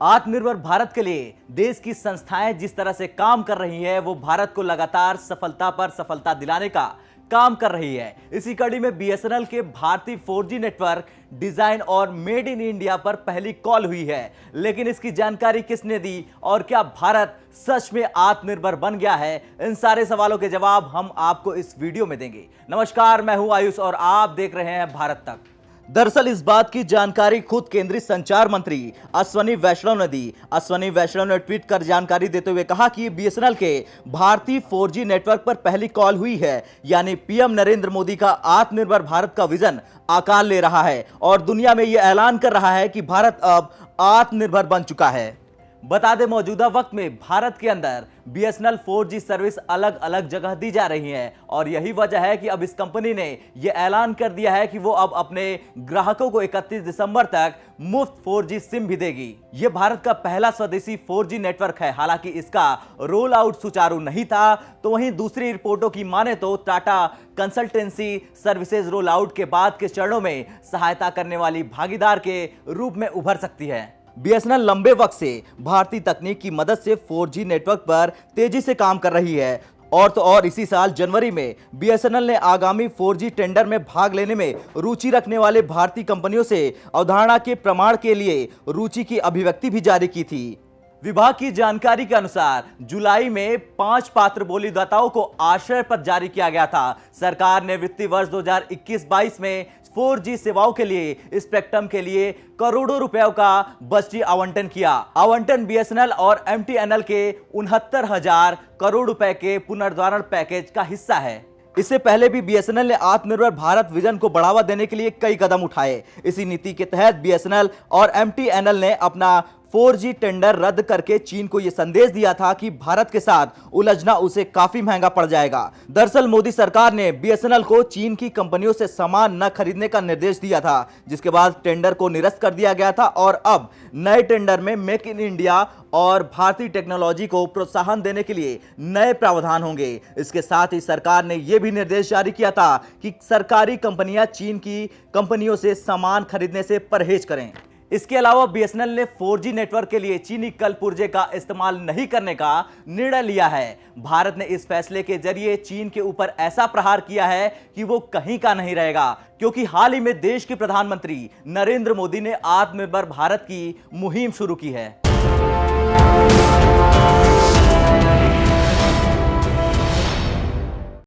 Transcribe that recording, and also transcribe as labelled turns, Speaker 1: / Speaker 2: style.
Speaker 1: आत्मनिर्भर भारत के लिए देश की संस्थाएं जिस तरह से काम कर रही हैं, वो भारत को लगातार सफलता पर सफलता दिलाने का काम कर रही है। इसी कड़ी में बीएसएनएल के भारतीय 4G नेटवर्क डिजाइन और मेड इन इंडिया पर पहली कॉल हुई है। लेकिन इसकी जानकारी किसने दी और क्या भारत सच में आत्मनिर्भर बन गया है? इन सारे सवालों के जवाब हम आपको इस वीडियो में देंगे। नमस्कार, मैं हूं आयुष और आप देख रहे हैं भारत तक। दरअसल इस बात की जानकारी खुद केंद्रीय संचार मंत्री अश्विनी वैष्णव ने दी। अश्विनी वैष्णव ने ट्वीट कर जानकारी देते हुए कहा कि बीएसएनएल के भारतीय 4G नेटवर्क पर पहली कॉल हुई है, यानी पीएम नरेंद्र मोदी का आत्मनिर्भर भारत का विजन आकार ले रहा है और दुनिया में यह ऐलान कर रहा है कि भारत अब आत्मनिर्भर बन चुका है। बता दें, मौजूदा वक्त में भारत के अंदर बीएसएनएल 4G सर्विस अलग अलग जगह दी जा रही है और यही वजह है कि अब इस कंपनी ने यह ऐलान कर दिया है कि वो अब अपने ग्राहकों को 31 दिसंबर तक मुफ्त 4G सिम भी देगी। यह भारत का पहला स्वदेशी 4G नेटवर्क है। हालांकि इसका रोल आउट सुचारू नहीं था, तो वहीं दूसरी रिपोर्टों की माने तो Tata consultancy services roll out के बाद के चरणों में सहायता करने वाली भागीदार के रूप में उभर सकती है। बीएसएनएल लंबे वक्त से भारतीय तकनीक की मदद से 4G नेटवर्क पर तेजी से काम कर रही है और इसी साल जनवरी में बीएसएनएल ने आगामी 4G टेंडर में भाग लेने में रुचि रखने वाले भारतीय कंपनियों से अवधारणा के प्रमाण के लिए रुचि की अभिव्यक्ति भी जारी की थी। विभाग की जानकारी के अनुसार जुलाई में 5 पात्र बोलीदाताओं को आश्रय पत्र जारी किया गया था। सरकार ने वित्तीय वर्ष 2021-22 में 4G सेवाओं के लिए स्पेक्ट्रम के लिए करोड़ों रुपयों का बजटीय आवंटन किया। आवंटन बीएसएनएल और एमटीएनएल के 69,000 करोड़ रुपए के पुनर्द्वारण पैकेज का हिस्सा है। इससे पहले भी बीएसएनएल ने आत्मनिर्भर भारत विजन को बढ़ावा देने के लिए कई कदम उठाए। इसी नीति के तहत बीएसएनएल और एमटीएनएल ने अपना 4G टेंडर रद्द करके चीन को यह संदेश दिया था कि भारत के साथ उलझना उसे काफी महंगा पड़ जाएगा। दरअसल मोदी सरकार ने बीएसएनएल को चीन की कंपनियों से सामान न खरीदने का निर्देश दिया था, जिसके बाद टेंडर को निरस्त कर दिया गया था और अब नए टेंडर में मेक इन इंडिया और भारतीय टेक्नोलॉजी को प्रोत्साहन देने के लिए नए प्रावधान होंगे। इसके साथ ही सरकार ने यह भी निर्देश जारी किया था कि सरकारी कंपनियां चीन की कंपनियों से सामान खरीदने से परहेज करें। इसके अलावा बीएसएनएल ने 4G नेटवर्क के लिए चीनी कल पुर्जे का इस्तेमाल नहीं करने का निर्णय लिया है। भारत ने इस फैसले के जरिए चीन के ऊपर ऐसा प्रहार किया है कि वो कहीं का नहीं रहेगा, क्योंकि हाल ही में देश के प्रधानमंत्री नरेंद्र मोदी ने आत्मनिर्भर भारत की मुहिम शुरू की है।